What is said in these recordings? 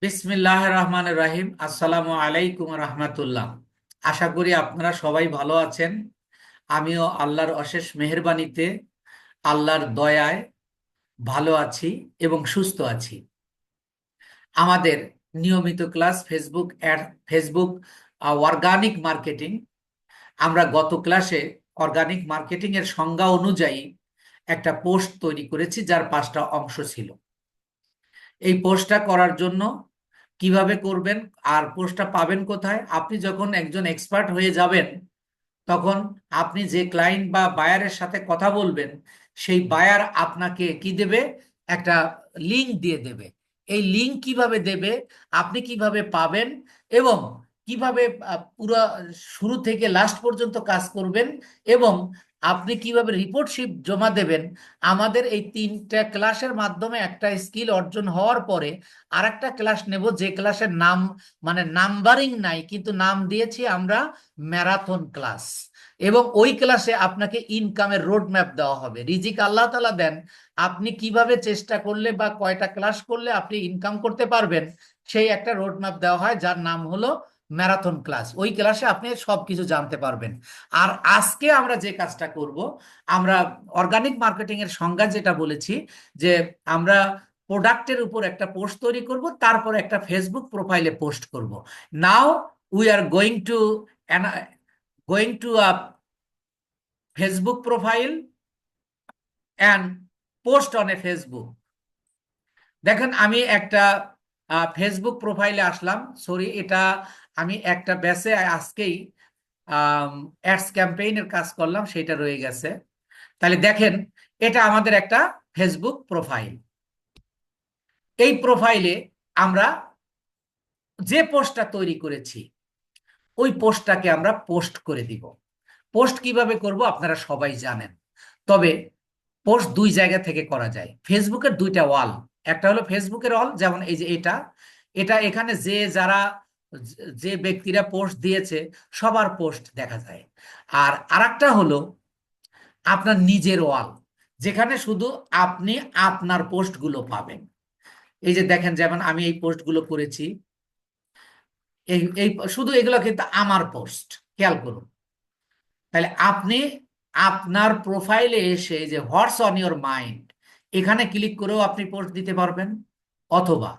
বিসমিল্লাহ রহমান রাহিম। আসসালামু আলাইকুম রহমতুল্লাহ। আশা করি আপনারা সবাই ভালো আছেন। আমিও আল্লাহর অশেষ মেহেরবানিতে, আল্লাহর দয়ায় ভালো আছি এবং সুস্থ আছি। আমাদের নিয়মিত ক্লাস ফেসবুক অর্গানিক মার্কেটিং। আমরা গত ক্লাসে অর্গানিক মার্কেটিং এর সংজ্ঞা অনুযায়ী একটা পোস্ট তৈরি করেছি, যার 5টা অংশ ছিল। এই পোস্টটা করার জন্য কিভাবে করবেন আর পোস্টটা পাবেন কোথায়, আপনি যখন একজন এক্সপার্ট হয়ে যাবেন তখন আপনি যে ক্লায়েন্ট বা বায়ারের সাথে কথা বলবেন, সেই বায়ার আপনাকে কি দেবে? একটা লিংক দিয়ে দেবে। এই লিংক কিভাবে দেবে, আপনি কিভাবে পাবেন এবং কিভাবে পুরো শুরু থেকে লাস্ট পর্যন্ত কাজ করবেন এবং আপনি কিভাবে রিপোর্ট শিট জমা দেবেন, আমাদের এই 3টা ক্লাসের মাধ্যমে একটা স্কিল অর্জন হওয়ার পরে আর একটা ক্লাস নেব, যে ক্লাসের নাম মানে নাম্বারিং নাই, কিন্তু নাম দিয়েছি আমরা ম্যারাথন ক্লাস। এবং ওই ক্লাসে আপনাকে ইনকামের রোড ম্যাপ দেওয়া হবে। রিজিক আল্লাহ তাআলা দেন, আপনি কিভাবে চেষ্টা করলে বা কয়টা ক্লাস করলে আপনি ইনকাম করতে পারবেন, সেই একটা রোড ম্যাপ দেওয়া হয়, যার নাম হলো ম্যারাথন ক্লাস। ওই ক্লাসে আপনি সবকিছু জানতে পারবেন। আর আজকে আমরা যে কাজটা করব, আমরা অর্গানিক মার্কেটিং এর সংজ্ঞা যেটা বলেছি, যে আমরা প্রোডাক্টের উপর একটা পোস্ট তৈরি করব, তারপরে একটা ফেসবুক প্রোফাইলে পোস্ট করব। Now we are going to a Facebook profile and post on a Facebook. দেখেন, আমি একটা ফেসবুক প্রোফাইলে আসলাম। সরি, এটা আমি একটা ব্যাচে আজকেই অ্যাডস ক্যাম্পেইনের কাজ করলাম, সেটা রয়ে গেছে। তাহলে দেখেন, এটা আমাদের একটা ফেসবুক প্রোফাইল। এই প্রোফাইলে আমরা যে পোস্টটা তৈরি করেছি, ওই পোস্টটাকে আমরা পোস্ট করে দিব। পোস্ট কিভাবে করব আপনারা সবাই জানেন, তবে পোস্ট দুই জায়গা থেকে করা যায়। ফেসবুকের 2টা ওয়াল, একটা হলো ফেসবুকের ওয়াল, যেমন এই যে এটা এটা এখানে যে ব্যক্তিরা পোস্ট দিয়েছে সবার পোস্ট দেখা যায়। আর আরেকটা হলো আপনার নিজের ওয়াল, যেখানে শুধু আপনি আপনার পোস্টগুলো পাবেন। এই যে দেখেন, যেমন আমি এই পোস্টগুলো করেছি, এই এই শুধু এগুলো কিন্তু আমার পোস্ট, খেয়াল করুন। তাহলে আপনি আপনার প্রোফাইলে এসে যে হোয়াটস অন ইওর মাইন্ড, এখানে ক্লিক করেও আপনি পোস্ট দিতে পারবেন। অথবা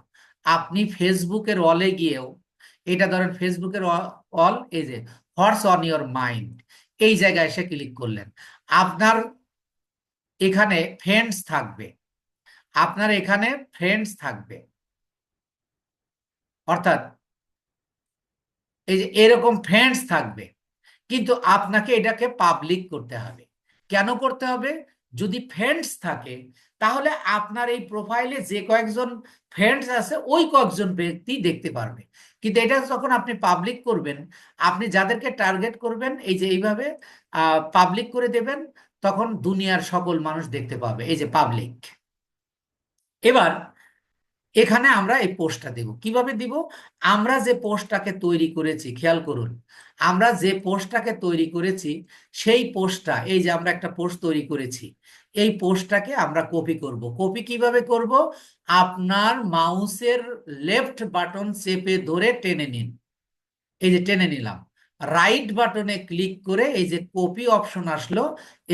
আপনি ফেসবুকের অলে গিয়েও, এটা ধরেন ফেসবুকের অল, এই যে হোয়াটস অন ইওর মাইন্ড, এই জায়গায় এসে ক্লিক করলেন। আপনার এখানে ফ্রেন্ডস থাকবে, আপনার এখানে ফ্রেন্ডস থাকবে, অর্থাৎ এই যে এরকম ফ্রেন্ডস থাকবে। কিন্তু আপনাকে এটাকে পাবলিক করতে হবে। কেন করতে হবে? যদি ফ্রেন্ডস থাকে, তাহলে আপনার এই প্রোফাইলে যে কয়েকজন ফ্রেন্ডস আছে, ওই কয়েকজন ব্যক্তি দেখতে পারবে। কিন্তু এটা যখন আপনি পাবলিক করবেন, আপনি যাদেরকে টার্গেট করবেন, এই যে এইভাবে পাবলিক করে দেবেন, তখন দুনিয়ার সকল মানুষ দেখতে পাবে, এই যে পাবলিক। এবার এখানে আমরা এই পোস্টটা দেব। কিভাবে দিব? আমরা যে পোস্টটাকে তৈরি করেছি, খেয়াল করুন, আমরা যে পোস্টটাকে তৈরি করেছি, সেই পোস্টটা, এই যে আমরা একটা পোস্ট তৈরি করেছি, এই পোস্টটাকে আমরা কপি করব। কপি কিভাবে করব? আপনার মাউসের লেফট বাটন চেপে ধরে টেনে নিন। এই যে টেনে নিলাম, রাইট বাটনে ক্লিক করে এই যে কপি অপশন আসলো।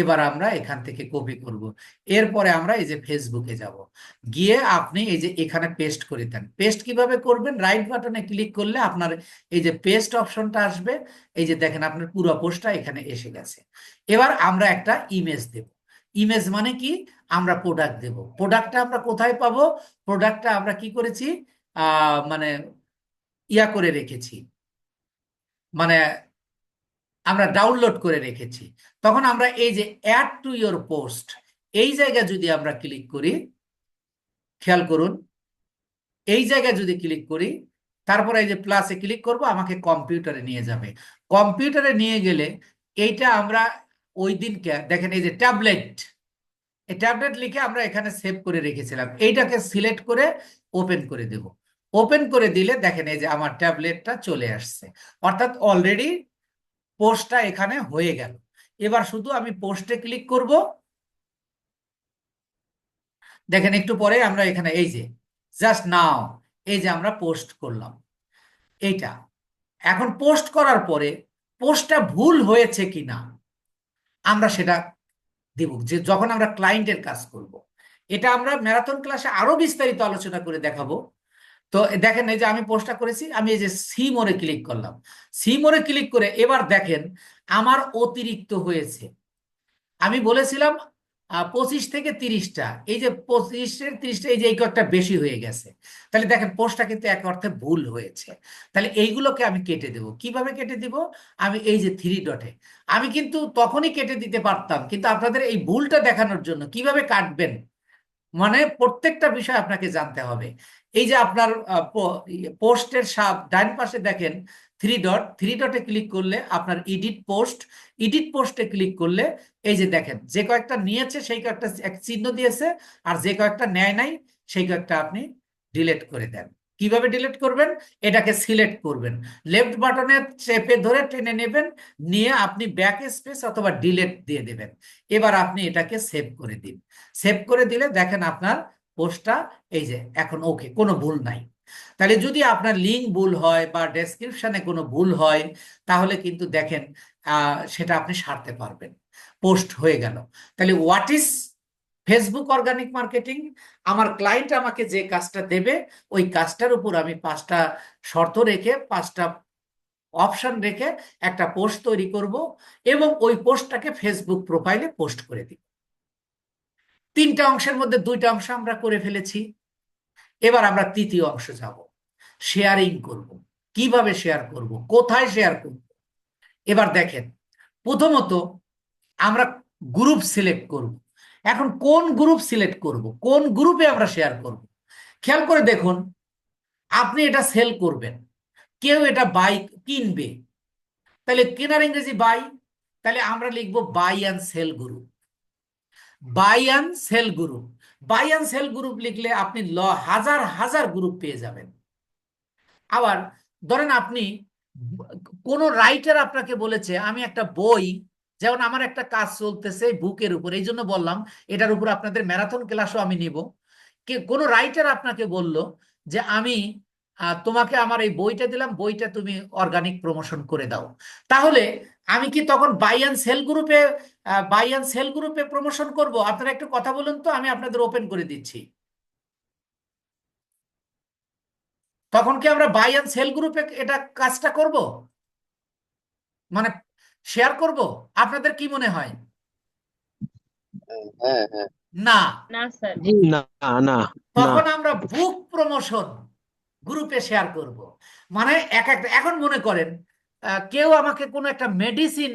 এবার আমরা এখান থেকে কপি করব। এরপরে আমরা এই যে ফেসবুকে যাব, গিয়ে আপনি এই যে এখানে পেস্ট করে দেন। পেস্ট কিভাবে করবেন? রাইট বাটনে ক্লিক করলে আপনার এই যে পেস্ট অপশনটা আসবে। এই যে দেখেন, আপনার পুরো পোস্টটা এখানে এসে গেছে। এবার আমরা একটা ইমেজ দেব। ইমেজ মানে কি? আমরা প্রোডাক্ট দেব। প্রোডাক্টটা আমরা কোথায় পাবো? প্রোডাক্টটা আমরা কি করেছি, মানে করে রেখেছি, মানে আমরা ডাউনলোড করে রেখেছি। তখন আমরা এই যে অ্যাড টু ইওর পোস্ট, এই জায়গায় যদি আমরা ক্লিক করি, খেয়াল করুন, এই জায়গায় যদি ক্লিক করি, তারপরে এই যে প্লাসে ক্লিক করব, আমাকে কম্পিউটারে নিয়ে যাবে। কম্পিউটারে নিয়ে গেলে এইটা আমরা ওই দিনকে দেখেন, এই যে ট্যাবলেট, এই ট্যাবলেট লিখে আমরা এখানে সেভ করে রেখেছিলাম, এইটাকে সিলেক্ট করে ওপেন করে দেব। ওপেন করে দিলে দেখেন, এই যে আমার ট্যাবলেটটা চলে আসছে, অর্থাৎ অলরেডি পোস্টটা এখানে হয়ে গেল। এবার শুধু আমি পোস্টে ক্লিক করব। দেখেন, একটু পরে আমরা এখানে এই যে জাস্ট নাও, এই যে আমরা পোস্ট করলাম এইটা। এখন পোস্ট করার পরে পোস্টটা ভুল হয়েছে কিনা আমরা সেটা দেব, যে যখন আমরা ক্লায়েন্টের কাজ করব। এটা আমরা ম্যারাথন ক্লাসে আরো বিস্তারিত আলোচনা করে দেখাবো। তো দেখেন, এই যে আমি পোস্টটা করেছি, আমি এই যে সি মোড়ে ক্লিক করলাম। সি মোড়ে ক্লিক করে এবার দেখেন আমার অতিরিক্ত হয়েছে। আমি বলেছিলাম 25 থেকে 30টা, এই যে 25-30টা, এই যে এই কয়েকটা বেশি হয়ে গেছে। তাহলে দেখেন পোস্টটা কিন্তু এক অর্থে ভুল হয়েছে। তাহলে এইগুলোকে আমি কেটে দেব। কিভাবে কেটে দিব? আমি এই যে 3 ডটে, আমি কিন্তু তখনই কেটে দিতে পারতাম, কিন্তু আপনাদের এই ভুলটা দেখানোর জন্য কিভাবে কাটবেন, মানে প্রত্যেকটা বিষয় আপনাকে জানতে হবে। এই যে আপনার পোস্টের ডান পাশে দেখেন 3 ডট, 3 ডটে ক্লিক করলে আপনার এডিট পোস্ট, এডিট পোস্টে ক্লিক করলে এই যে দেখেন যে কয়েকটা নিয়েছে সেই কয়েকটা এক চিহ্ন দিয়েছে, আর যে কয়েকটা নেয় নাই সেই কয়েকটা আপনি ডিলিট করে দেন। কিভাবে ডিলিট করবেন? এটাকে সিলেক্ট করবেন, লেফট বাটনে চেপে ধরে টেনে নেবেন, নিয়ে আপনি ব্যাক স্পেস অথবা ডিলিট দিয়ে দেবেন। এবার আপনি এটাকে সেভ করে দিন। সেভ করে দিলে দেখেন আপনার পোস্টটা এই যে এখন ওকে, কোনো ভুল নাই। তাহলে যদি আপনার লিঙ্ক ভুল হয় বা ডেসক্রিপশনে কোনো ভুল হয়, তাহলে কিন্তু দেখেন সেটা আপনি সারতে পারবেন। পোস্ট হয়ে গেল। তাহলে what is Facebook organic marketing? আমার ক্লায়েন্ট আমাকে যে কাজটা দেবে, ওই কাজটার উপর আমি 5টা শর্ত রেখে, 5টা অপশন রেখে একটা পোস্ট তৈরি করব, এবং ওই পোস্টটাকে ফেসবুক প্রোফাইলে পোস্ট করে দিব। 3টা অংশের মধ্যে 2টা অংশ আমরা করে ফেলেছি। এবার আমরা তৃতীয় অংশ যাব, শেয়ারিং করব। কিভাবে শেয়ার করব, কোথায় শেয়ার করব? এবার দেখেন, প্রথমত আমরা গ্রুপ সিলেক্ট করব। এখন কোন গ্রুপ সিলেক্ট করব, কোন গ্রুপে আমরা শেয়ার করব? খেয়াল করে দেখুন, আপনি এটা সেল করবেন, কেউ এটা বাই কিনবে, তাহলে কেনার ইংরেজি বাই, তাহলে আমরা লিখবো buy and sell group. Buy and sell group, buy and sell group লিখলে আপনি হাজার হাজার গ্রুপ পেয়ে যাবেন। আবার ধরেন আপনি কোন রাইটার আপনাকে বলেছে আমি একটা বই, যেমন আমার একটা কাজ চলতেছে বুকের উপর, এই জন্য বললাম এটার উপর আপনাদের ম্যারাথন ক্লাসও আমি নিব। কোন রাইটার আপনাকে বলল যে আমি তোমাকে আমার এই বইটা দিলাম, বইটা তুমি অর্গানিক প্রমোশন করে দাও। তাহলে আমি কি তখন বাই অ্যান্ড সেল গ্রুপে প্রমোশন করব? আপনারা একটু কথা বলুন তো, আমি আপনাদের ওপেন করে দিচ্ছি। তখন কি আমরা বাই অ্যান্ড সেল গ্রুপে এটা কাজটা করব, মানে শেয়ার করব? আপনাদের কি মনে হয়? হ্যাঁ, হ্যাঁ। না, না স্যার। জি, না, না, না। তখন আমরা বুক প্রমোশন গ্রুপে শেয়ার করব। মানে এক একটা, এখন মনে করেন কেউ আমাকে কোনো একটা মেডিসিন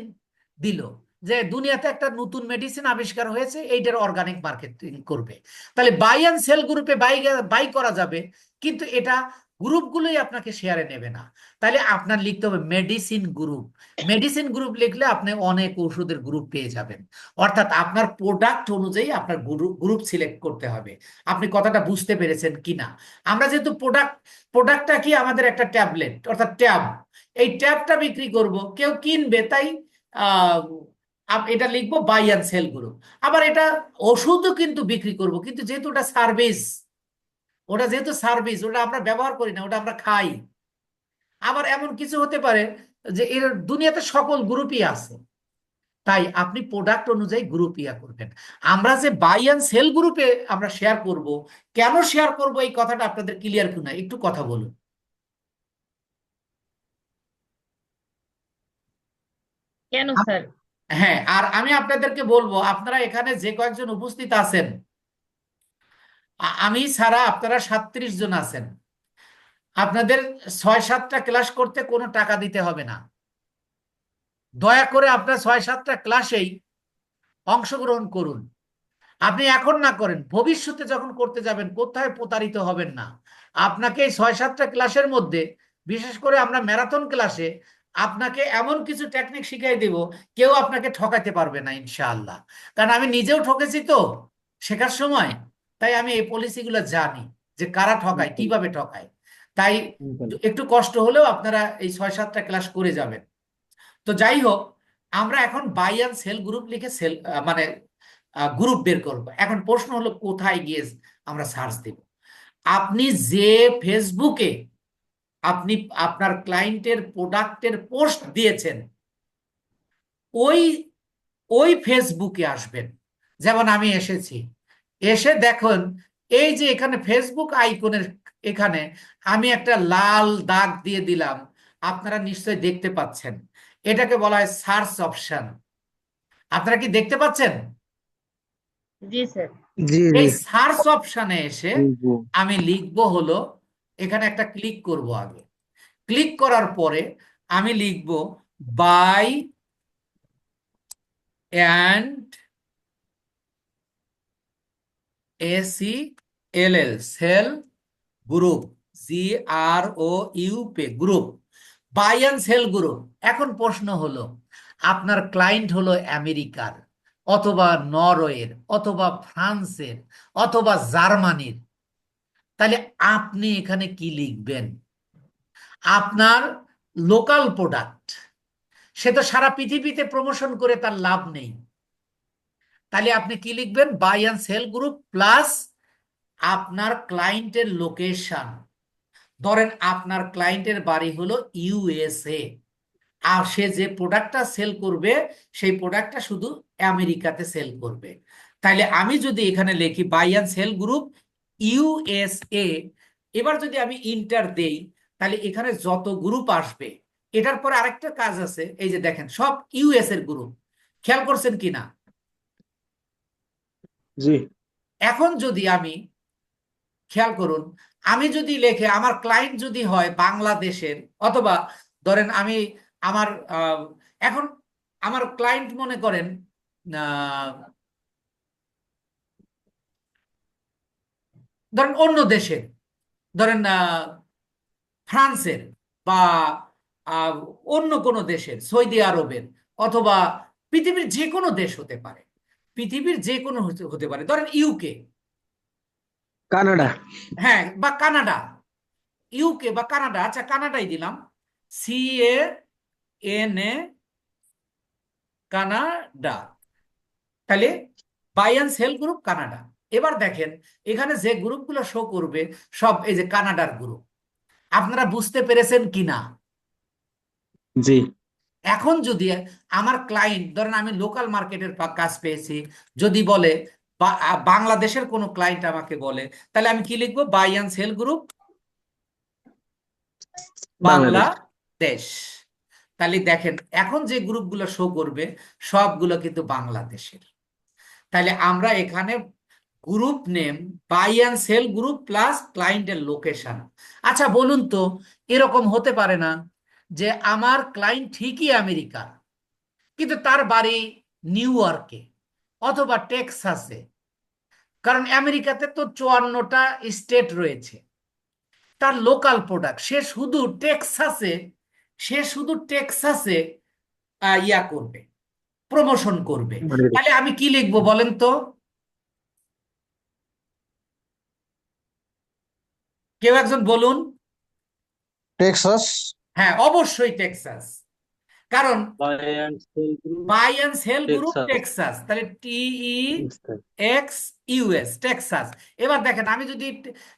দিল, যে দুনিয়াতে একটা নতুন মেডিসিন আবিষ্কার হয়েছে, এইটার অর্গানিক মার্কেটিং করবে। তাহলে বাই অ্যান্ড সেল গ্রুপে বাই বাই করা যাবে, কিন্তু এটা গ্রুপগুলোই আপনাকে শেয়ারে নেবে না। তাহলে আপনার লিখতে হবে মেডিসিন গ্রুপ। মেডিসিন গ্রুপ লিখলে আপনি অনেক ওষুধের গ্রুপ পেয়ে যাবেন। অর্থাৎ আপনার প্রোডাক্ট অনুযায়ী আপনার গ্রুপ সিলেক্ট করতে হবে। আপনি কথাটা বুঝতে পেরেছেন কিনা? আমরা যেহেতু প্রোডাক্টটা কি, আমাদের একটা ট্যাবলেট অর্থাৎ ট্যাব, এই ট্যাবটা বিক্রি করব, কেউ কিনবে, তাই আহ, এটা লিখবো বাই অ্যান্ড সেল গ্রুপ। আবার এটা ওষুধও কিন্তু বিক্রি করব, কিন্তু যেহেতু ওটা সার্ভিস, ওটা আমরা ব্যবহার করি না, ওটা আমরা খাই। আবার এমন কিছু হতে পারে যে এর দুনিয়াতে সকল গ্রুপই আছে, তাই আপনি প্রোডাক্ট অনুযায়ী গ্রুপ ইয়া করবেন। আমরা যে বাই অ্যান্ড সেল গ্রুপে আমরা শেয়ার করব, কেন শেয়ার করব এই কথাটা আপনাদের ক্লিয়ার কিনা একটু কথা বলুন। কেন স্যার? হ্যাঁ, আর আমি আপনাদেরকে বলবো, আপনারা এখানে যে কয়েকজন উপস্থিত আছেন, আমি ছাড়া আপনারা 37 জন আছেন। আপনাদের 6-7টা ক্লাস করতে কোনো টাকা দিতে হবে না। দয়া করে আপনার 6-7টা ক্লাসেই অংশগ্রহণ করুন। আপনি এখন না করেন, ভবিষ্যতে যখন করতে যাবেন কোথায় প্রতারিত হবেন না। আপনাকে এই 6-7টা ক্লাসের মধ্যে, বিশেষ করে আমরা ম্যারাথন ক্লাসে আপনাকে এমন কিছু টেকনিক শিখিয়ে দেব, কেউ আপনাকে ঠকাতে পারবে না ইনশাআল্লাহ। কারণ আমি নিজেও ঠকেছি তো শেখার সময়, তাই আমি এই পলিসিগুলো জানি যে কারা ঠকায়, কিভাবে ঠকায়। তাই একটু কষ্ট হলেও আপনারা এই 6-7টা ক্লাস করে যাবেন। তো যাই হোক, আমরা এখন বাই অ্যান্ড সেল গ্রুপ লিখে সেল মানে গ্রুপ বের করব। এখন প্রশ্ন হলো কোথায় গিয়ে আমরা সার্চ দেব? আপনি যে ফেসবুকে আপনি আপনার ক্লায়েন্টের প্রোডাক্টের পোস্ট দিয়েছেন, ওই ওই ফেসবুকে আসবেন। যেমন আমি এসেছি, এসে দেখুন এই যে এখানে ফেসবুক আইকনের এখানে আমি একটা লাল দাগ দিয়ে দিলাম, আপনারা নিশ্চয়ই দেখতে পাচ্ছেন। এটাকে বলা হয় সার্চ অপশন। আপনারা কি দেখতে পাচ্ছেন? জি স্যার। জি এই জি সার্চ অপশনে এসে জি জি। আমি লিখবো হলো, এখানে একটা ক্লিক করব আগে। ক্লিক করার পরে আমি লিখব buy and SELL sell group, GROUP group, buy and sell group. এখন প্রশ্ন হলো, আপনার ক্লায়েন্ট হলো আমেরিকার অথবা নরওয়ের অথবা ফ্রান্সের অথবা জার্মানির, তাহলে আপনি এখানে কি লিখবেন? আপনার লোকাল প্রোডাক্ট, সে তো সারা পৃথিবীতে প্রমোশন করে তার লাভ নেই। তাহলে আপনি কি লিখবেন? Buy and sell group plus আপনার ক্লায়েন্টের লোকেশন। ধরেন আপনার ক্লায়েন্টের বাড়ি হলো USA, আর সে যে প্রোডাক্টটা সেল করবে সেই প্রোডাক্টটা শুধু আমেরিকাতে সেল করবে। তাইলে আমি যদি এখানে লিখি buy and sell group USA, এবার যদি আমি ইন্টার দেই, তাহলে এখানে যত গ্রুপ আসবে, এটার পরে আরেকটা কাজ আছে, এই যে দেখেন সব US এর গ্রুপ, খেয়াল করছেন কিনা? জি এখন যদি আমি খেয়াল করুন, আমি যদি লেখে আমার ক্লায়েন্ট যদি হয় বাংলাদেশের, অথবা ধরেন আমি আমার এখন আমার ক্লায়েন্ট মনে করেন আহ, ধরেন অন্য দেশের, ধরেন ফ্রান্সের বা আহ, অন্য কোনো দেশের, সৌদি আরবের, অথবা পৃথিবীর যে কোনো দেশ হতে পারে, পৃথিবীর যে কোনো হতে পারে, ধরেন UK, কানাডা। হ্যাঁ, বা কানাডা, UK বা কানাডা, আচ্ছা কানাডাই দিলাম, CANA, কানাডা। তাহলে buy and sell group Canada. এবার দেখেন এখানে যে গ্রুপগুলো শো করবে সব এই যে কানাডার গ্রুপ। আপনারা বুঝতে পেরেছেন কিনা? জি এখন যদি আমার ক্লায়েন্ট, ধরেন আমি লোকাল মার্কেটের কাজ পেয়েছি, যদি বলে বাংলাদেশের কোনো ক্লায়েন্ট আমাকে বলে, তাহলে আমি কি লিখবো? Buy and sell group Bangladesh. Bangladesh. তাহলে দেখেন এখন যে গ্রুপগুলো শো করবে সবগুলো কিন্তু বাংলাদেশের। তাহলে আমরা এখানে group name buy and sell group plus ক্লায়েন্টের লোকেশন। আচ্ছা বলুন তো, এরকম হতে পারে না যে আমার ক্লায়েন্ট ঠিকই আমেরিকা, কিন্তু তার বাড়ি নিউ ইয়র্কে অথবা টেক্সাসে? কারণ আমেরিকাতে তো 54টা স্টেট রয়েছে। তার লোকাল প্রোডাক্ট সে শুধু টেক্সাসে ইয়া করবে, প্রমোশন করবে। মানে তাহলে আমি কি লিখবো বলেন তো? কেউ একজন বলুন। টেক্সাস। হ্যাঁ, অবশ্যই টেক্সাস। কারণ buy and sell group buy and sell group Texas. Texas, তাহলে TEXUS টেক্সাস। এবার দেখেন আমি যদি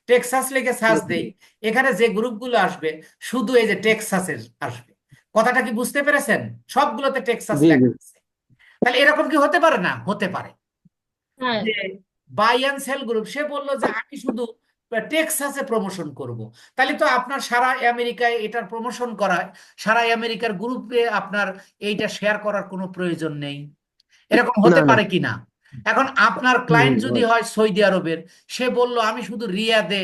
টেক্সাস লিখে সার্চ দেই, এখানে যে গ্রুপগুলো আসবে শুধু এই যে টেক্সাসের আসবে। কথাটা কি বুঝতে পেরেছেন? সবগুলোতে টেক্সাস জি জি লেখা আছে। তাহলে এরকম কি হতে পারে? না, হতে পারে হ্যাঁ। যে বাই অ্যান্ড সেল গ্রুপ সে বললো যে আমি শুধু টেক্সাসে প্রমোশন করব। তাহলে তো আপনার সারা আমেরিকায় এটার প্রমোশন করায়, সারা আমেরিকার গ্রুপে আপনার এইটা শেয়ার করার কোনো প্রয়োজন নেই। এরকম না হতে না। পারে কিনা? এখন আপনার হুম ক্লায়েন্ট যদি হয়। হয় সৌদি আরবের, সে বলল আমি শুধু রিয়াদে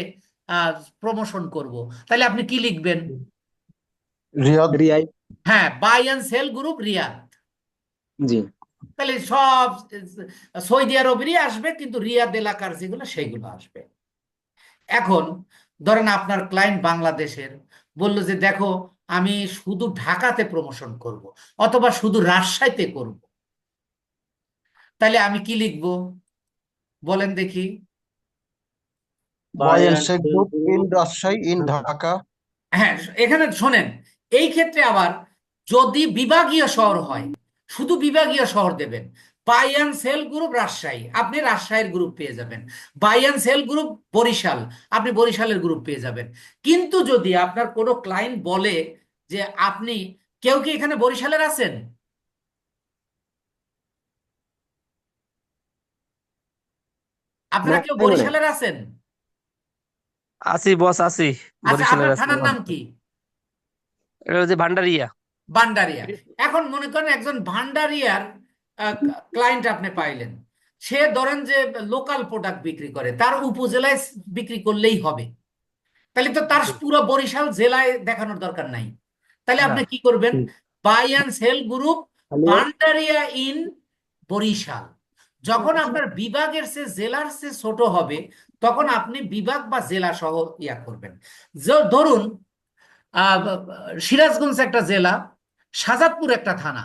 প্রমোশন করব, তাহলে আপনি কি লিখবেন? রিয়াদ। রিয়াই। হ্যাঁ, buy and sell group Riyadh. জি তাহলে সব সৌদি আরবেরই আসবে, কিন্তু রিয়াদ এলাকার যেগুলো সেগুলো আসবে। এখন ধরেন আপনার ক্লায়েন্ট বাংলাদেশের, বলল যে দেখো আমি শুধু ঢাকাতে প্রমোশন করব অথবা শুধু রাজশাহীতে করব, তাহলে আমি কি লিখব বলেন দেখি? Buy boy and and sell sell group in group Rajshahi in Dhaka. Dhaka. হ্যাঁ, এখানে শোনেন, এই ক্ষেত্রে আবার যদি বিভাগীয় শহর হয় শুধু বিভাগীয় শহর দেবেন। Buy and sell group Rajshahi, আপনি রাজশাহীর গ্রুপ পেয়ে যাবেন। Buy and sell group Barishal, আপনি বরিশালের গ্রুপ পেয়ে যাবেন। কিন্তু যদি আপনার কোনো ক্লায়েন্ট বলে যে আপনি, কেউ কি এখানে বরিশালের আছেন? আপনারা নাই কেউ মনে হয়। বরিশালের আছেন? আছি বস, আছি। আচ্ছা, বরিশালের আপনার আছি। থানার নাম কি? এটা হচ্ছে ভান্ডারিয়া। ভান্ডারিয়া। এখন মনে করেন একজন ভান্ডারিয়ার ক্লায়েন্ট আপনি পাইলেন, সে ধরেন যে লোকাল প্রোডাক্ট বিক্রি করে, তার উপজেলায় বিক্রি করলেই হবে, তাহলে তো তার পুরো বরিশাল জেলায় দেখানোর দরকার নাই। তাহলে না। আপনি কি করবেন? হুম। বাই অ্যান্ড সেল গ্রুপ খালি ভান্ডারিয়া ইন বরিশাল। যখন আপনার বিভাগের সে জেলার সে ছোট হবে, তখন আপনি বিভাগ বা জেলা সহ ইয়া করবেন। ধরুন সিরাজগঞ্জ একটা জেলা, শাজাদপুর একটা থানা,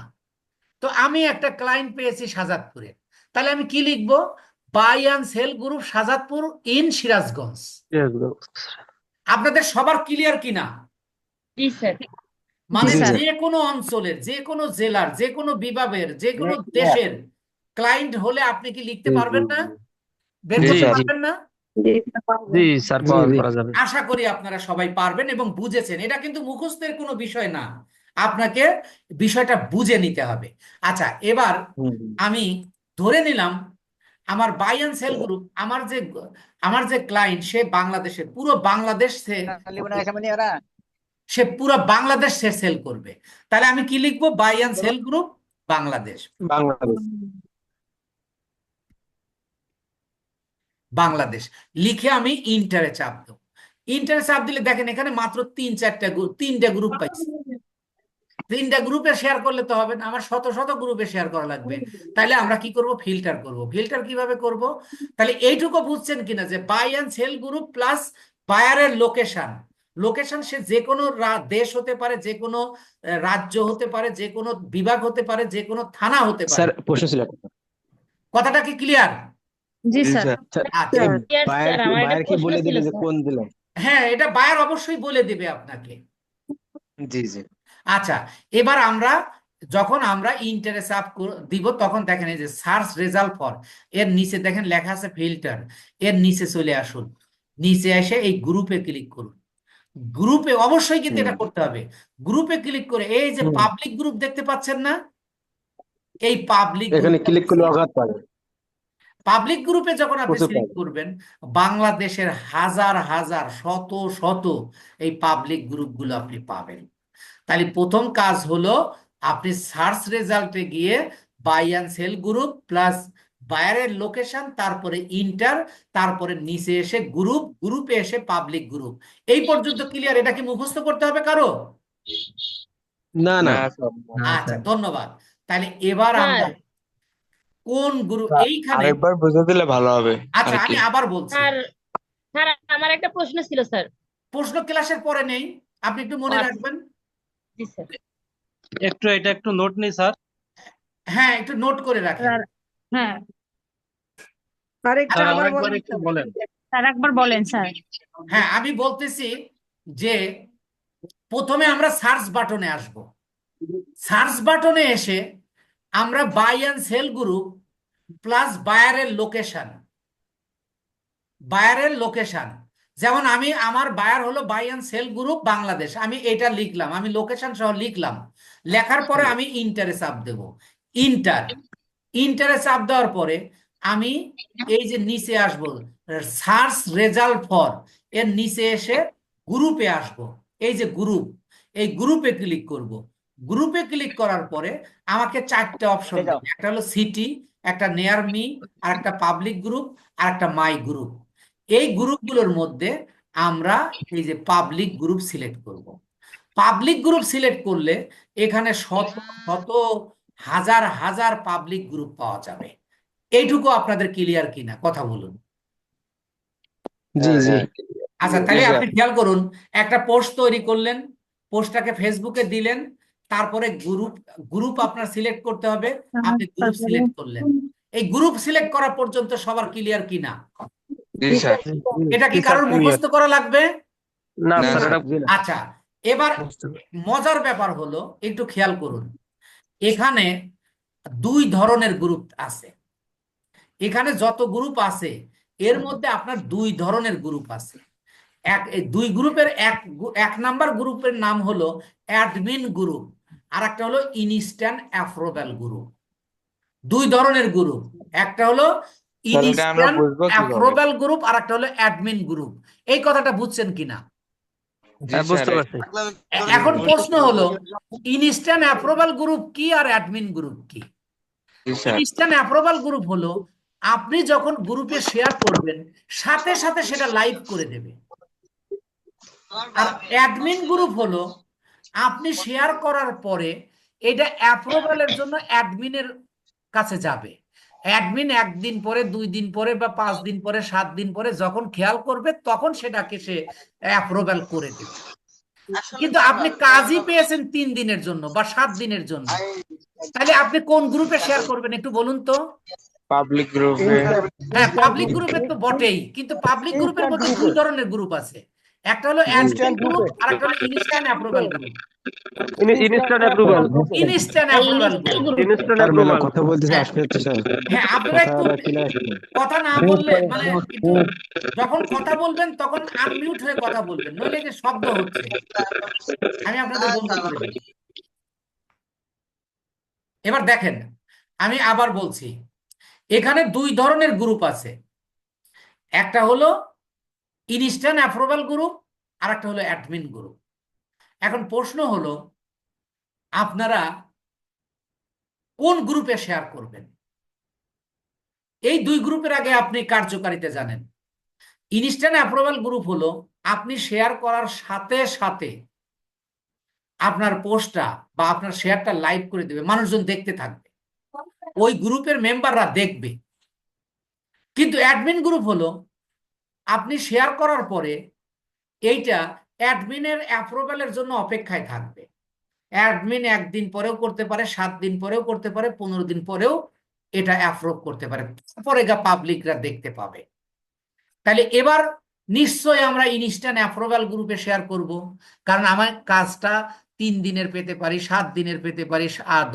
তো আমি একটা ক্লায়েন্ট পেয়েছি শাজাদপুরে, তাহলে আমি কি লিখবো? Buy and sell group Shahjadpur in Sirajganj. আপনাদের সবার ক্লিয়ার কিনা? জি স্যার। মানে জি, স্যার। স্যার। যে কোনো অঞ্চলের, যে কোনো জেলার, যে কোনো বিভাগের, যে কোনো Next, দেশের ক্লায়েন্ট হলে আপনি কি লিখতে জি, পারবেন জি, না? জি। বের জি, করতে জি। পারবেন না? জি স্যার, জি, জি। করা যাবে। আশা করি আপনারা সবাই পারবেন এবং বুঝেছেন। এটা কিন্তু মুখস্থের কোনো বিষয় না, আপনাকে বিষয়টা বুঝে নিতে হবে। আচ্ছা, এবার হুম, হুম। আমি ধরে নিলাম আমার বাই অ্যান্ড সেল গ্রুপ, আমার যে ক্লায়েন্ট, সে বাংলাদেশের পুরো বাংলাদেশ সে পুরো বাংলাদেশ সে সেল করবে। তাহলে আমি কি লিখবো? Buy and sell group Bangladesh. Bangladesh. Bangladesh লিখে আমি ইন্টারে চাপ দেবো। ইন্টারে চাপ দিলে দেখেন এখানে মাত্র তিনটা গ্রুপ পাইছি। তিনটা গ্রুপে শেয়ার করলে তো হবে না, আমার শত শত গ্রুপে শেয়ার করা লাগবে। তাহলে আমরা কি করব? ফিল্টার করব। ফিল্টার কিভাবে করব? তাহলে এইটুকু বুঝছেন কিনা যে buy and sell group plus বায়ারের লোকেশন। লোকেশন সে যে কোনো দেশ হতে পারে, যে কোনো রাজ্য হতে পারে, যে কোনো বিভাগ হতে পারে, যে কোনো থানা হতে পারে। স্যার প্রশ্ন ছিল একটা। কথাটা কি ক্লিয়ার? জি জি, স্যার। স্যার। স্যার, আচ্ছা, এই Yes, বায়ার স্যার, কি আমার একটা বায়ার কি প্রশ্ন বলে ছিল দিবে যে স্যার। কোন দিলে? হ্যাঁ, এটা বায়ার অবশ্যই বলে দিবে আপনাকে। জি, জি। আচ্ছা, এবার আমরা যখন আমরা ইন্টারে চাপ দিব, তখন দেখেন এই যে সার্চ রেজাল্ট ফর, এর নিচে দেখেন লেখা আছে ফিল্টার, এর নিচে চলে আসুন। নিচে এসে এই গ্রুপে ক্লিক করুন। গ্রুপে অবশ্যই কিন্তু হুম, এটা করতে হবে। গ্রুপে ক্লিক করে এই যে হুম। পাবলিক গ্রুপ দেখতে পাচ্ছেন না? এই পাবলিক এখানে গ্রুপ, ক্লিক করলে অগাধ পাবে, পাবলিক গ্রুপে যখন আপনি প্রচুর সিলেক্ট পাবে। করবেন, বাংলাদেশের হাজার হাজার শত শত এই পাবলিক গ্রুপগুলো আপনি পাবেন। তাহলে প্রথম কাজ হলো আপনি সার্চ রেজাল্টে গিয়ে buy and sell group plus বায়ারের লোকেশন, তারপরে ইন্টার, তারপরে নিচে এসে গ্রুপে এসে পাবলিক গ্রুপ। এই পর্যন্ত ক্লিয়ার? এটা কি মুখস্থ করতে হবে কারো? না, না। আচ্ছা, ধন্যবাদ। তাহলে এবার স্যার, আমরা কোন গ্রুপ এইখানে, আরেকবার বুঝে দিলে ভালো হবে আচ্ছা আর কি। আমি আবার বলছি, স্যার, স্যার, আমার একটা প্রশ্ন ছিল স্যার। প্রশ্ন ক্লাসের পরে নেই, আপনি একটু ও মনে আচ্ছা, রাখবেন। জি স্যার। এটা একটু নোট নেই স্যার। হ্যাঁ, একটু নোট করে রাখেন। স্যার, হ্যাঁ স্যার আরেকটা আবার আরেকবার বলেন একটু বলেন। স্যার, একবার বলেন স্যার। হ্যাঁ, আমি বলতেছি যে প্রথমে আমরা সার্চ বাটনে আসব। সার্চ বাটনে এসে আমরা buy and sell group plus বায়ারের লোকেশন, যেমন আমার বায়ার হলো buy and sell group Bangladesh, আমি এটা লিখলাম, আমি লোকেশন সহ লিখলাম। লেখার পরে আমি ইন্টারে চাপ দেব। ইন্টারে চাপ দেওয়ার পরে আমি এই যে নিচে আসব, সার্চ রেজাল্ট ফর, এর নিচে এসে গ্রুপে আসব। এই যে গ্রুপ, এই গ্রুপে ক্লিক করব। গ্রুপে ক্লিক করার পরে আমাকে চারটে অপশন দেবে, একটা হলো সিটি, একটা নিয়ার মি, আর একটা পাবলিক গ্রুপ, আর একটা মাই গ্রুপ। এই গ্রুপগুলোর মধ্যে আমরা এই যে পাবলিক গ্রুপ সিলেক্ট করব। পাবলিক গ্রুপ সিলেক্ট করলে এখানে শত শত হাজার হাজার পাবলিক গ্রুপ পাওয়া যাবে। এইটুকু আপনাদের ক্লিয়ার কিনা? কথা বলুন। জি, জি। আচ্ছা, তাহলে আপনি খেয়াল করুন, একটা পোস্ট তৈরি করলেন, পোস্টটাকে ফেসবুকে দিলেন, তারপরে গ্রুপ আপনার সিলেক্ট করতে হবে, আপনি গ্রুপ সিলেক্ট করলেন। এই গ্রুপ সিলেক্ট করা পর্যন্ত সবার ক্লিয়ার কিনা? জি স্যার। এটা কি জি স্যার, কারোর clear। মুখস্থ করা লাগবে? না না, স্যার, না। এটা জি না। আচ্ছা, এবার বুঝতে পারছি। মজার ব্যাপার হলো, একটু খেয়াল করুন, এখানে দুই ধরনের গ্রুপ আছে। এখানে যত গ্রুপ আছে এর মধ্যে আপনার দুই ধরনের গ্রুপ আছে। এই দুই গ্রুপের এক নাম্বার গ্রুপের নাম হলো অ্যাডমিন গ্রুপ, আর একটা হলো ইনস্ট্যান্ট অ্যাপ্রুভাল গ্রুপ। দুই ধরনের গ্রুপ, একটা হলো স্যার এটা আমরা ইনস্ট্যান্ট বুঝবো কিভাবে? অ্যাপ্রুভাল গ্রুপ আর একটা হলো অ্যাডমিন গ্রুপ। এই কথাটা বুঝছেন কিনা? জি হ্যাঁ, বুঝতে স্যার। পারছি। এখন প্রশ্ন হলো ইনস্ট্যান্ট অ্যাপ্রুভাল গ্রুপ কি আর অ্যাডমিন গ্রুপ কি? জি স্যার। ইনস্ট্যান্ট অ্যাপ্রুভাল গ্রুপ হলো আপনি যখন গ্রুপে শেয়ার করবেন সাথে সাথে সেটা লাইভ করে দেবে। আর অ্যাডমিন গ্রুপ হলো আপনি শেয়ার করার পরে এটা অ্যাপ্রুভালের জন্য অ্যাডমিনের কাছে যাবে। অ্যাডমিন 1 দিন পরে, 2 দিন পরে বা 5 দিন পরে, 7 দিন পরে যখন খেয়াল করবে তখন সেটাকে সে অ্যাপ্রুভাল করে দেবে। কিন্তু আপনি কাজই পেয়েছেন 3 দিনের জন্য বা 7 দিনের জন্য, তাহলে আপনি কোন গ্রুপে শেয়ার করবেন একটু বলুন তো? পাবলিক গ্রুপে। হ্যাঁ, পাবলিক গ্রুপে তো বটেই, কিন্তু পাবলিক গ্রুপের মধ্যে দুই ধরনের গ্রুপ আছে। একটা হলো অ্যাডমিন গ্রুপ আর একটা হলো instant approval group. Instant approval. Instant approval group. Instant sir মেলা অ্যাপ্রুভাল। কথা বলতেছে, হ্যাঁ। আসতে হচ্ছে স্যার। হ্যাঁ, আপনারা একটু কথাটা ক্লিয়ার আসছে। কথা না বললে মানে একটু যখন কথা বলবেন তখন আনমিউট হয়ে কথা বলবেন, নইলে যে শব্দ হচ্ছে আমি আপনাদের বন্ধ করে দিই। এবার দেখেন, আমি আবার বলছি, এখানে দুই ধরনের গ্রুপ আছে। একটা হলো ইনস্ট্যান্ট অ্যাপ্রুভাল গ্রুপ আর একটা হলো অ্যাডমিন গ্রুপ। এখন প্রশ্ন হলো আপনারা কোন গ্রুপে শেয়ার করবেন? এই দুই গ্রুপের আগে আপনি কার্যকারিতা জানেন। ইনস্ট্যান্ট অ্যাপ্রুভাল গ্রুপ হলো আপনি শেয়ার করার সাথে সাথে আপনার পোস্টটা বা আপনার শেয়ারটা লাইভ করে দেবে, মানুষজন দেখতে থাকবে, ওই গ্রুপের মেম্বাররা দেখবে। কিন্তু অ্যাডমিন গ্রুপ হলো আপনি শেয়ার করার পরে এইটা অ্যাডমিনের অ্যাপ্রুভালের জন্য অপেক্ষায় থাকবে। অ্যাডমিন 1 দিন পরেও করতে পারে, 7 দিন পরেও করতে পারে, 15 দিন পরেও এটা অ্যাপ্রুভ করতে পারে, তারপরে পাবলিকরা দেখতে পাবে। তাহলে এবার নিশ্চয়ই আমরা ইনস্ট্যান্ট অ্যাপ্রুভাল গ্রুপে শেয়ার করব, কারণ আমার কাজটা 3 দিনের পেতে পারি, 7 দিনের পেতে পারি,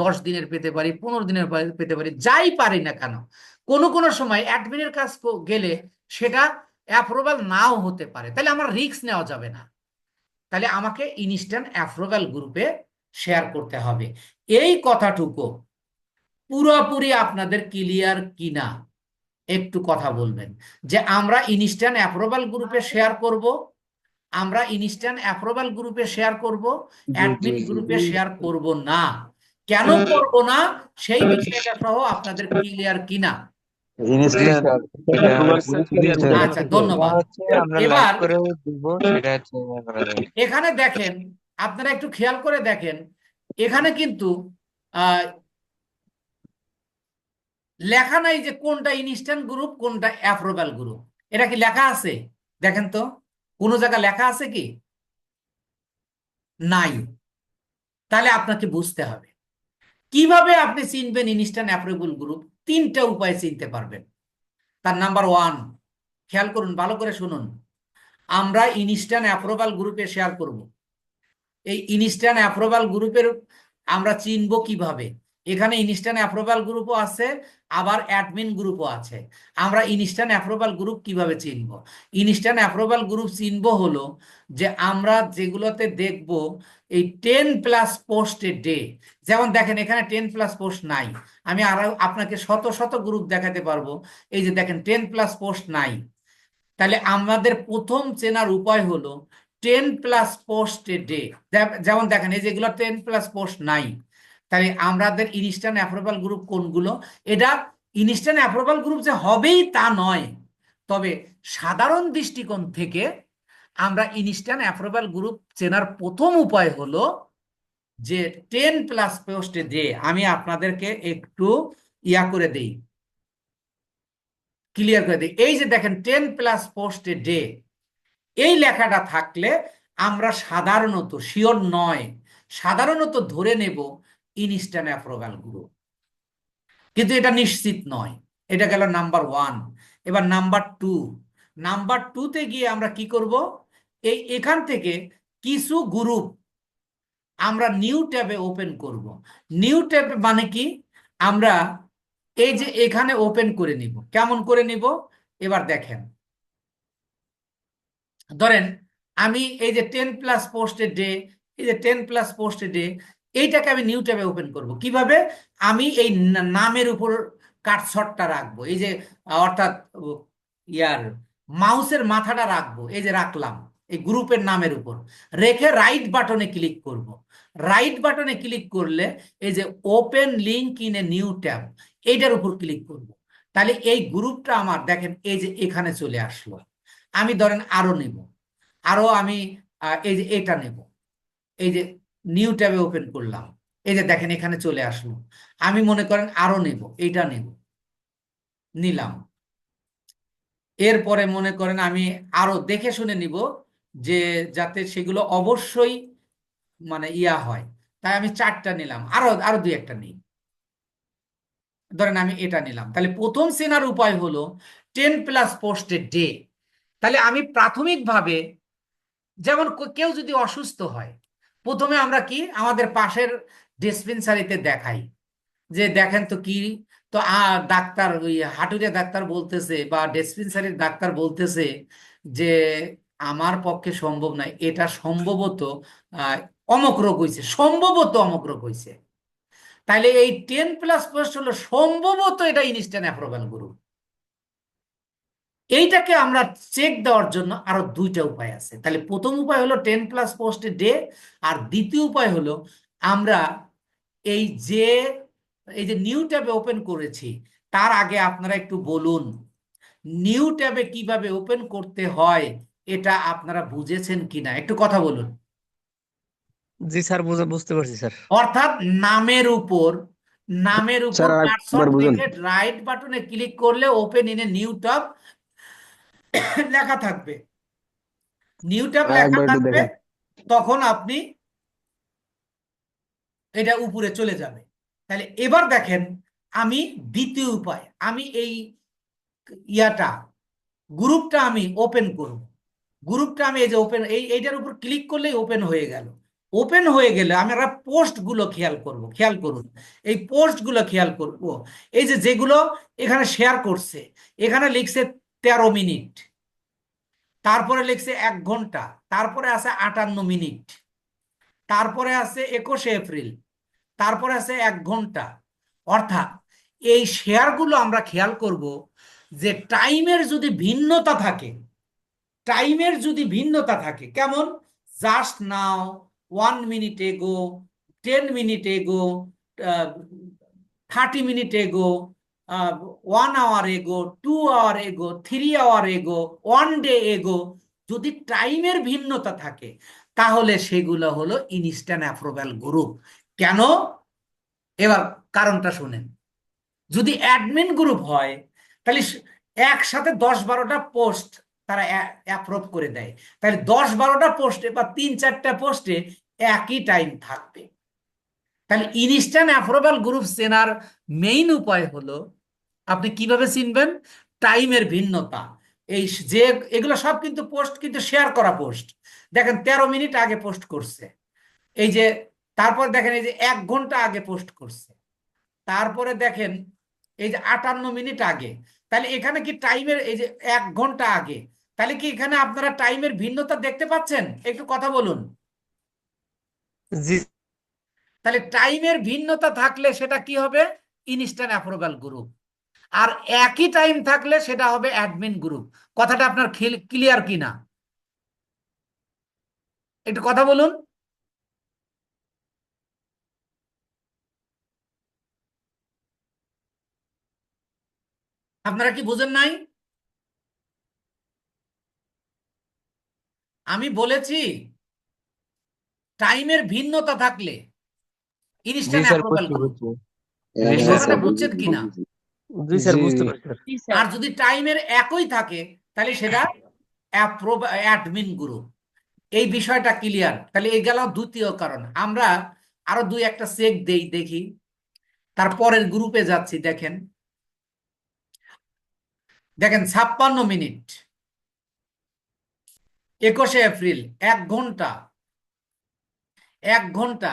10 দিনের পেতে পারি, 15 দিনের পেতে পারি, যাই পারি না কেন। কোনো সময় অ্যাডমিনের কাজ গেলে সেটা অ্যাপ্রুভাল নাও হতে পারে, তাহলে আমার রিস্ক নেওয়া যাবে না। তাহলে আমাকে ইনস্ট্যান্ট অ্যাপ্রুভাল গ্রুপে শেয়ার করতে হবে। এই কথাটুকু পুরোপুরি আপনাদের ক্লিয়ার কিনা একটু কথা বলবেন, যে আমরা ইনস্ট্যান্ট অ্যাপ্রুভাল গ্রুপে শেয়ার করব, আমরা ইনস্ট্যান্ট অ্যাপ্রুভাল গ্রুপে শেয়ার করব, অ্যাডমিন গ্রুপে শেয়ার করব না। কেন করব না সেই বিষয়টা সহ আপনাদের ক্লিয়ার কিনা? জি স্যার। আচ্ছা, ধন্যবাদ। আমরা লাইভ এবার করে দিব, সেটা হচ্ছে ইয়ে করা যাবে। এখানে দেখেন, আপনারা একটু খেয়াল করে দেখেন, এখানে কিন্তু লেখা নাই যে কোনটা ইনস্ট্যান্ট গ্রুপ কোনটা অ্যাপ্রুভাল গ্রুপ। এটা কি লেখা আছে? দেখেন তো, কোনো জায়গায় লেখা আছে কি? নাই। তাহলে আপনাকে বুঝতে হবে কিভাবে আপনি চিনবেন ইনস্ট্যান্ট অ্যাপ্রুভাল গ্রুপ। 3টা উপায়ে চিনতে পারবেন। তার নাম্বার 1, খেয়াল করুন, ভালো করে শুনুন, আমরা ইনস্ট্যান্ট অ্যাপ্রুভাল গ্রুপে শেয়ার করব। এই ইনস্ট্যান্ট অ্যাপ্রুভাল গ্রুপের আমরা চিনব কিভাবে? এখানে ইনস্ট্যান্ট অ্যাপ্রুভাল গ্রুপও আছে, আবার অ্যাডমিন গ্রুপও আছে। আমরা ইনস্ট্যান্ট অ্যাপ্রুভাল গ্রুপ কিভাবে চিনব? ইনস্ট্যান্ট অ্যাপ্রুভাল গ্রুপ চিনব হলো যে আমরা যেগুলোতে দেখব এই 10+ পোস্ট এ ডে, যেমন দেখেন এখানে 10+ পোস্ট নাই, আমি আরো আপনাকে শত শত গ্রুপ দেখাতে পারবো। এই যে দেখেন 10+ পোস্ট নাই। তাহলে আমাদের প্রথম চেনার উপায় হলো 10+ পোস্ট এ ডে। যেমন দেখেন এই যেগুলো 10+ পোস্ট নাই, তাহলে আমাদের ইনস্ট্যান্ট অ্যাপ্রুভাল গ্রুপ কোনগুলো? এটা ইনস্ট্যান্ট অ্যাপ্রুভাল গ্রুপ যে হবেই তা নয়, তবে সাধারণ দৃষ্টিকোণ থেকে আমরা ইনস্ট্যান্ট অ্যাপ্রুভাল গ্রুপ চেনার প্রথম উপায় হলো যে 10+ পোস্ট এ ডে। আমি আপনাদেরকে একটু ইয়া করে দেই, ক্লিয়ার করে দিই। এই যে দেখেন 10+ পোস্ট এ ডে, এই লেখাটা থাকলে আমরা সাধারণত, শিওর নয়, সাধারণত ধরে নেব ইনস্ট্যান্ট অ্যাপ্রুভাল গ্রুপ, কিন্তু এটা নিশ্চিত নয়। এটা গেল নাম্বার 1। এবার নাম্বার 2তে গিয়ে আমরা কি করব? এখান থেকে কিছু গ্রুপ আমরা নিউ ট্যাবে ওপেন করব। নিউ ট্যাবে মানে কি? আমরা এই যে এখানে ওপেন করে নিব, কেমন করে নিব এবার দেখেন। ধরেন আমি এই যে 10+ পোস্টেড ডে, এই যে 10+ পোস্টেড ডে, এইটাকে আমি নিউ ট্যাবে ওপেন করব কিভাবে? আমি এই নামের উপর কার্সরটা রাখবো, এই যে অর্থাৎ ইয়ার মাউসের মাথাটা রাখবো, এই যে রাখলাম এই গ্রুপের নামের উপর রেখে রাইট বাটনে ক্লিক করব। রাইট বাটনে ক্লিক করলে এই যে open link in a new tab, এইটার উপর ক্লিক করব। তাহলে এই গ্রুপটা আমার দেখেন এই যে এখানে চলে আসলো। আমি ধরেন আরো নেব, আরো আমি এই যে এটা নেব, এই যে নিউ ট্যাবে ওপেন করলাম, এই যে দেখেন এখানে চলে আসলো। আমি মনে করেন আরো নেব, এইটা নেব, নিলাম। এরপরে মনে করেন আমি আরো দেখে শুনে নিব যে যাতে সেগুলো অবশ্যই মানে ইয়া হয়, তাই আমি 4টা নিলাম, আরো আরো 2-1টা নিই। ধরেন আমি এটা নিলাম। তাহলে প্রথম চেনার উপায় হলো 10+ পোস্টেড ডে। তাহলে আমি প্রাথমিকভাবে যেমন কেউ যদি অসুস্থ হয়, প্রথমে আমরা কি আমাদের পাশের ডিসপেন্সারিতে দেখাই, যে দেখেন তো কি, তো ডাক্তার ওই হাঁটুরে ডাক্তার বলতেছে বা ডিসপেন্সারির ডাক্তার বলতেছে যে আমার পক্ষে সম্ভব নয়, এটা সম্ভবত আহ অমুক রোগ হয়েছে, সম্ভবত অমুক রোগ হয়েছে। তাইলে এই 10+ পোস্ট হলো সম্ভবত এটা ইনস্ট্যান্ট অ্যাপ্রুভাল গ্রুপ। এইটাকে আমরা চেক দেওয়ার জন্য আরো 2টা উপায় আছে। তাহলে প্রথম উপায় হলো 10+ পোস্ট ডে, আর দ্বিতীয় উপায় হলো আমরা এই যে এই যে নিউ ট্যাবে ওপেন করেছি, তার আগে আপনারা একটু বলুন নিউ ট্যাবে কিভাবে ওপেন করতে হয়, এটা আপনারা বুঝেছেন কিনা, একটু কথা বলুন। জি স্যার, বুঝতে পারছি স্যার। অর্থাৎ নামের উপর স্যার কার্সর আরেকবার বুঝুন। রেখে রাইট বাটনে ক্লিক করলে open in a new tab লেখা থাকবে, নিউ ট্যাব লেখা একবার একটু থাকবে, দেখেন। তখন আপনি এটা উপরে চলে যাবে। তাহলে এবার দেখেন আমি দ্বিতীয় উপায়, আমি এই ইয়াটা গ্রুপটা আমি ওপেন করব। গ্রুপটা আমি এই যে ওপেন, এইটার উপর ক্লিক করলেই ওপেন হয়ে গেল। ওপেন হয়ে গেলে আমরা পোস্ট গুলো খেয়াল করব, খেয়াল করুন এই পোস্ট গুলো খেয়াল করব। এই যে যেগুলো এখানে শেয়ার করছে, এখানে লিখছে 13 মিনিট, তারপরে লিখছে 1 ঘন্টা, তারপরে আছে 58 মিনিট, তারপরে আছে 21 এপ্রিল, তারপরে আছে 1 ঘন্টা। অর্থাৎ এই শেয়ারগুলো আমরা খেয়াল করব যে টাইমের যদি ভিন্নতা থাকে, টাইমের যদি ভিন্নতা থাকে, কেমন জাস্ট নাও, 1 মিনিট এগো, 10 মিনিট এগো, 30 মিনিট এগো, 1 আওয়ার এগো, 2 আওয়ার এগো, 3 আওয়ার এগো, 1 ডে এগো, যদি টাইমের ভিন্নতা থাকে তাহলে সেগুলো হলো ইনস্ট্যান্ট অ্যাপ্রুভাল গ্রুপ। কেন? এবার কারণটা শুনেন। যদি অ্যাডমিন গ্রুপ হয় তাহলে একসাথে 10-12টা পোস্ট তারা অ্যাপ্রুভ করে দেয়, তাহলে 10-12টা পোস্টে বা 3-4টা পোস্টে একই টাইম থাকবে। তাহলে ইনস্ট্যান্ট অ্যাপ্রুভাল গ্রুপ চেনার মেইন উপায় হলো আপনি কিভাবে চিনবেন? টাইমের ভিন্নতা। এই যে এগুলো সব কিন্তু পোস্ট কিন্তু শেয়ার করা পোস্ট, দেখেন 13 মিনিট আগে পোস্ট করছে, এই যে তারপর দেখেন এই যে 1 ঘন্টা আগে পোস্ট করছে, তারপরে দেখেন এই যে 58 মিনিট আগে। তাহলে এখানে কি টাইমের এই যে 1 ঘন্টা আগে, তাহলে কি এখানে আপনারা টাইমের ভিন্নতা দেখতে পাচ্ছেন? একটু কথা বলুন। জি তাহলে টাইমের ভিন্নতা থাকলে সেটা কি হবে? Instant approval group. আর একই টাইম থাকলে সেটা হবে অ্যাডমিন গ্রুপ। কথাটা আপনার ক্লিয়ার কিনা একটু কথা বলুন। আপনারা কি বুঝেন নাই? আমি বলেছি টাইমের ভিন্নতা থাকলে জি ইনস্ট্যান্ট স্যার, অ্যাপ্রুভাল বুঝছি গ্রুপ। বুঝছি। এই জি কথাটা স্যার। বুঝছেন কিনা? জি স্যার, জি বুঝতে পারছি স্যার। জি আর স্যার। যদি টাইমের একই থাকে তাহলে সেটা অ্যাডমিন গ্রুপ। এই বিষয়টা ক্লিয়ার? তাহলে এই গেল দ্বিতীয় কারণ। আমরা আরো 2-1টা চেক দেই, দেখি। তারপরের গ্রুপে যাচ্ছি, দেখেন দেখেন 56 মিনিট, 21 এপ্রিল, 1 ঘন্টা, 1 ঘন্টা,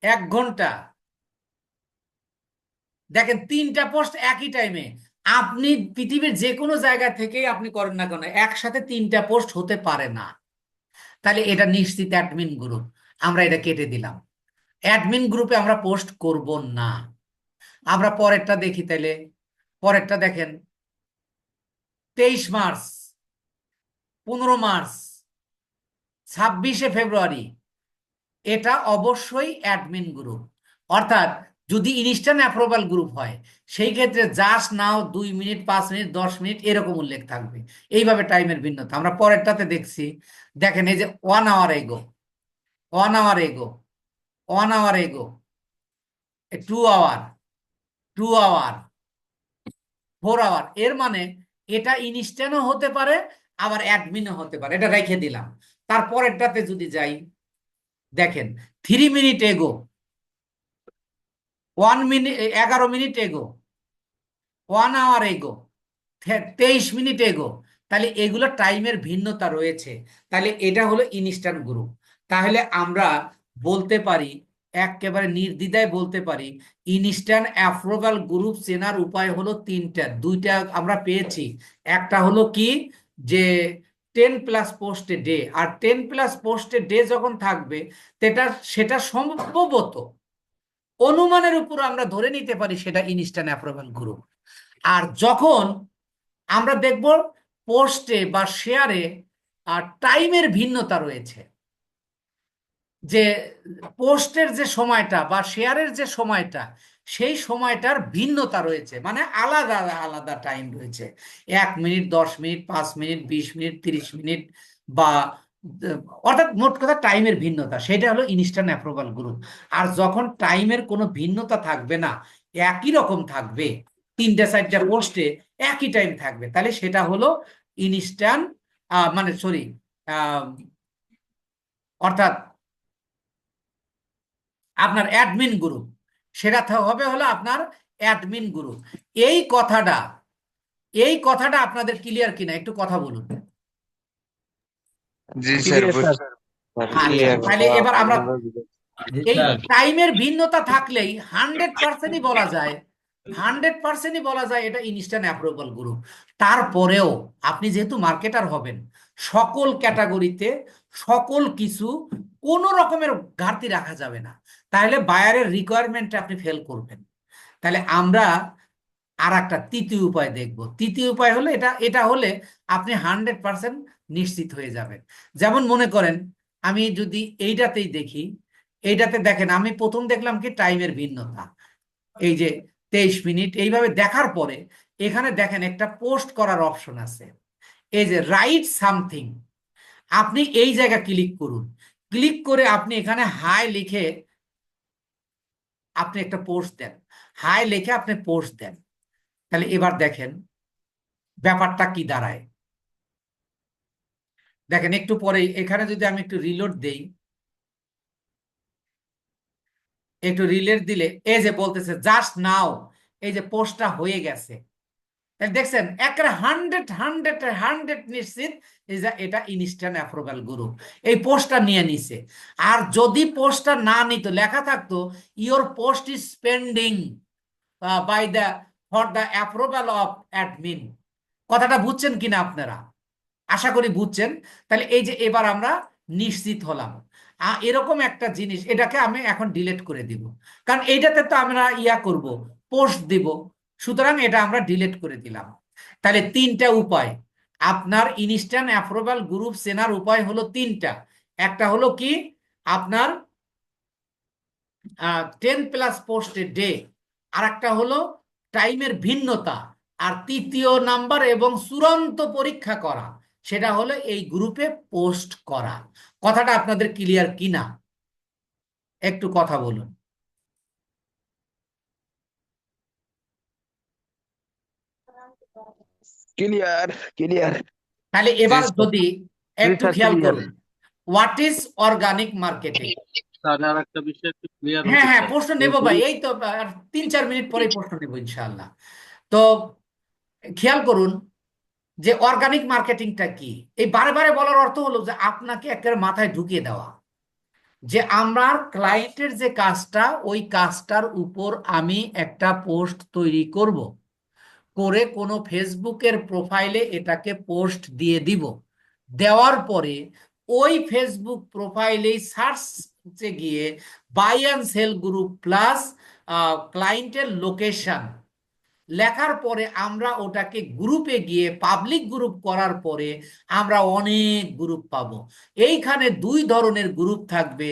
1 ঘন্টা, দেখেন 3টা পোস্ট একই টাইমে। আপনি পৃথিবীর যে কোনো জায়গা থেকেই আপনি করেন না কেন, একসাথে 3টা পোস্ট হতে পারে না। তাহলে এটা নিশ্চিত অ্যাডমিন গ্রুপ, আমরা এটা কেটে দিলাম। অ্যাডমিন গ্রুপে আমরা পোস্ট করব না। আমরা পরেরটা দেখি তাহলে। পরেরটা দেখেন, 23 মার্চ, 15 মার্চ, 26শে ফেব্রুয়ারি, এটা অবশ্যই অ্যাডমিন গ্রুপ। অর্থাৎ যদি ইনস্ট্যান্ট অ্যাপ্রুভাল গ্রুপ হয় সেই ক্ষেত্রে just now 2 minute, 5 minute, 10 minute এরকম উল্লেখ থাকবে। এইভাবে টাইমের ভিন্নতা। আমরা পরেরটাতে দেখছি, দেখেন এই যে 1 আওয়ার এগো, 1 আওয়ার এগো, 1 আওয়ার এগো, 2 আওয়ার, 2 আওয়ার, 4 আওয়ার। এর মানে এটা ইনস্ট্যান্টও হতে পারে আবার অ্যাডমিনও হতে পারে, এটা রেখে দিলাম। তারপরেরটাতে যদি যাই, দেখেন 3 মিনিট এগো, 1 মিনিট, 11 মিনিট এগো, 1 আওয়ার এগো, 23 মিনিট এগো। তাহলে এগুলো টাইমের ভিন্নতা রয়েছে। তাহলে এটা হলো ইনস্ট্যান্ট গ্রুপ। তাহলে আমরা বলতে পারি, একেবারে নির্দ্বিধায় বলতে পারি, ইনস্ট্যান্ট অ্যাপ্রুভাল গ্রুপ চেনার উপায় হলো 3টা। 2টা আমরা পেয়েছি। একটা হলো কি, যে 10+ পোস্টে ডে, আর 10+ পোস্টে ডে যখন থাকবে সেটা সম্ভবত অনুমানের উপর আমরা ধরে নিতে পারি সেটা ইনস্ট্যান্ট অ্যাপ্রুভাল গ্রুপ। আর যখন আমরা দেখব পোস্টে বা শেয়ারে টাইমের ভিন্নতা রয়েছে, যে পোস্টের যে সময়টা বা শেয়ারের যে সময়টা, সেই সময়টার ভিন্নতা রয়েছে, মানে আলাদা আলাদা টাইম রয়েছে। 1 minute, 10 minute, 5 minute, 20 minute, 30 minute, বা অর্থাৎ মোট কথা টাইমের ভিন্নতা, সেটা হলো ইনস্ট্যান্ট অ্যাপ্রুভাল গ্রুপ। আর যখন টাইমের কোনো ভিন্নতা থাকবে না, একই রকম থাকবে, 3টা 4টা পোস্টে একই টাইম থাকবে, তাহলে সেটা হলো ইনস্ট্যান্ট, মানে সরি, অর্থাৎ আপনার অ্যাডমিন গ্রুপ। সেটা হবে হলো আপনার অ্যাডমিন গ্রুপ। এই কথাটা, এই কথাটা আপনাদের ক্লিয়ার কিনা একটু কথা বলুন। জি স্যার, ক্লিয়ার স্যার। আচ্ছা, ক্লিয়ার। তাহলে এবার আমরা এই টাইমের ভিন্নতা থাকলেই 100%ই বলা যায়, 100%ই বলা যায় এটা ইনস্ট্যান্ট অ্যাপ্রুভাল গ্রুপ। তারপরেও আপনি যেহেতু মার্কেটার হবেন, সকল ক্যাটাগরিতে সকল কিছু কোনো রকমের ঘাটতি রাখা যাবে না, তাহলে বায়ারের রিকোয়ারমেন্টে আপনি ফেল করবেন। তাহলে আমরা আর একটা তৃতীয় উপায় দেখব। তৃতীয় উপায় হলো এটা, এটা হলে আপনি 100% নিশ্চিত হয়ে যাবেন। যেমন মনে করেন আমি যদি এইটাতেই দেখি, এইটাতে দেখেন আমি প্রথম দেখলাম কি টাইমের ভিন্নতা, এই যে 23 মিনিট। এইভাবে দেখার পরে এখানে দেখেন একটা পোস্ট করার অপশন আছে, এই যে রাইট সামথিং। আপনি এই জায়গা ক্লিক করুন। ক্লিক করে আপনি এখানে হাই লিখে আপনি একটা পোস্ট দেন, হাই লিখে আপনি পোস্ট দেন। তাহলে এবার দেখেন ব্যাপারটা কি দাঁড়ায়। দেখেন একটু পরে এখানে যদি আমি একটু রিলোড দেই, একটু রিলোড দিলে এই যে বলতেছে জাস্ট নাও, এই যে পোস্টটা হয়ে গেছে। দেখছেন একেবারে 100 নিশ্চিত এটা ইনস্ট্যান্ট অ্যাপ্রুভাল গ্রুপ, এই পোস্টটা নিয়ে নিছে। আর যদি পোস্টটা না নিত, লেখা থাকতো your post is pending by the for the approval of admin. কথাটা বুঝছেন কিনা আপনারা? আশা করি বুঝছেন। তাহলে এই যে এবার আমরা নিশ্চিত হলাম। এরকম একটা জিনিস, এটাকে আমি এখন ডিলিট করে দিব, কারণ এইটাতে তো আমরা করব, পোস্ট দিব, সুতরাং এটা আমরা ডিলিট করে দিলাম। তাহলে 3টা উপায়, আপনার ইনস্ট্যান্ট অ্যাপ্রুভাল গ্রুপ চেনার উপায় হলো 3টা। একটা হলো কি আপনার 10+ পোস্টে ডে, আর একটা হলো টাইমের ভিন্নতা, আর তৃতীয় নাম্বার এবং চূড়ান্ত পরীক্ষা করা, সেটা হলো এই গ্রুপে পোস্ট করা। কথাটা আপনাদের ক্লিয়ার কিনা একটু কথা বলুন। Clear, clear. তাহলে এবার স্যার। যদি একটু স্যার, খেয়াল clear। করুন, হোয়াট ইজ অর্গানিক মার্কেটিং। তাহলে আর একটা বিষয় একটু ক্লিয়ার হ্যাঁ হতে হ্যাঁ, চাই। প্রশ্ন নেব ভাই, এই তো 3-4 মিনিট পরে প্রশ্ন নেব ইনশাআল্লাহ। তো খেয়াল করুন যে অর্গানিক মার্কেটিংটা কি। এই বারে বারে বলার অর্থ হলো যে আপনাকে একেবারে মাথায় ঢুকিয়ে দেওয়া যে আমার ক্লায়েন্টের যে কাজটা, ওই কাজটার উপর আমি একটা পোস্ট তৈরি করব, করে কোনো ফেসবুকের প্রোফাইলে এটাকে পোস্ট দিয়ে দিব। দেওয়ার পরে ওই ফেসবুক প্রোফাইলেই সার্চে গিয়ে buy and sell group plus ক্লায়েন্টের লোকেশন লেখার পরে আমরা ওটাকে গ্রুপে গিয়ে পাবলিক গ্রুপ করার পরে আমরা অনেক গ্রুপ পাবো। এইখানে দুই ধরনের গ্রুপ থাকবে,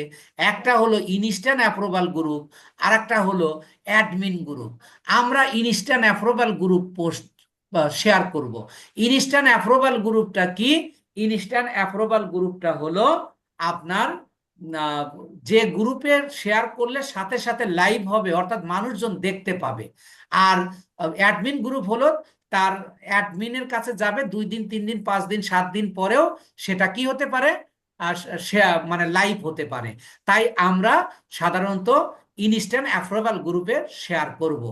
একটা হলো ইনস্ট্যান্ট অ্যাপ্রুভাল গ্রুপ, আর একটা হলো অ্যাডমিন গ্রুপ। আমরা instant approval group post share করব। ইনস্ট্যান্ট অ্যাপ্রুভাল গ্রুপটা কি? ইনস্ট্যান্ট অ্যাপ্রুভাল গ্রুপটা হলো আপনার আহ, যে গ্রুপে শেয়ার করলে সাথে সাথে লাইভ হবে, অর্থাৎ মানুষজন দেখতে পাবে। আর অ্যাডমিন গ্রুপ হলো তার অ্যাডমিনের কাছে যাবে 2 দিন 3 দিন 5 দিন 7 দিন পরেও সেটা কি হতে পারে, মানে লাইভ হতে পারে। তাই আমরা সাধারণত ইনস্ট্যান্ট অ্যাপ্রুভাল গ্রুপে শেয়ার করব।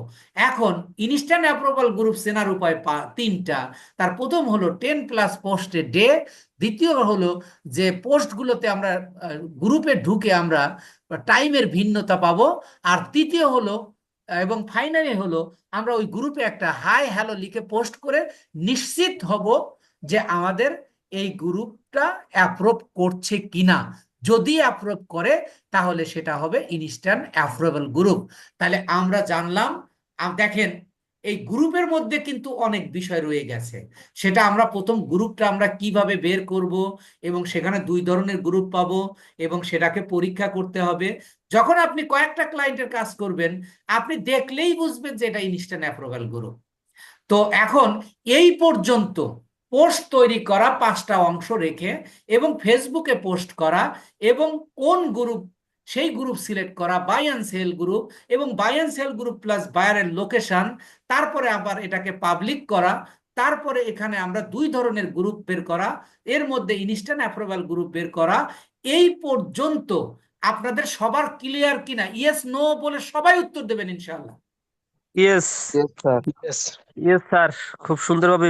এখন ইনস্ট্যান্ট অ্যাপ্রুভাল গ্রুপ চেনার উপায় 3টা। তার প্রথম হলো 10+ পোস্টে ডে, দ্বিতীয় হলো যে পোস্টগুলোতে আমরা গ্রুপে ঢুকে আমরা টাইমের ভিন্নতা পাবো, আর তৃতীয় হলো এবং ফাইনালি হলো আমরা ওই গ্রুপে একটা হাই হ্যালো লিখে পোস্ট করে নিশ্চিত হব যে আমাদের এই গ্রুপটা অ্যাপ্রুভ করছে কিনা। যদি অ্যাপ্রুভ করে তাহলে সেটা হবে ইনস্ট্যান্ট অ্যাপ্রুভাল গ্রুপ। তাহলে আমরা জানলাম, দেখেন এই গ্রুপের মধ্যে কিন্তু অনেক বিষয় রয়ে গেছে। সেটা আমরা প্রথম গ্রুপটা আমরা কিভাবে বের করব, এবং সেখানে 2 ধরনের গ্রুপ পাবো, এবং সেটাকে পরীক্ষা করতে হবে। যখন আপনি কয়েকটা ক্লায়েন্টের কাজ করবেন, আপনি দেখলেই বুঝবেন যে এটা ইনস্ট্যান্ট অ্যাপ্রুভাল গ্রুপ। তো এখন এই পর্যন্ত পোস্ট তৈরি করা 5টা অংশ রেখে, এবং ফেসবুকে পোস্ট করা, এবং কোন গ্রুপ সেই গ্রুপ সিলেক্ট করা, বাই অ্যান্ড সেল গ্রুপ, এবং buy and sell group plus বায়ারের লোকেশন, তারপরে আবার এটাকে পাবলিক করা, তারপরে এখানে আমরা 2 ধরনের গ্রুপ বের করা, এর মধ্যে ইনস্ট্যান্ট অ্যাপ্রুভাল গ্রুপ বের করা। এই পর্যন্ত আপনাদের সবার ক্লিয়ার কিনা? ইয়েস নো বলে সবাই উত্তর দেবেন ইনশাআল্লাহ। Yes Yes, sir. Yes. Yes sir, খুব সুন্দরভাবে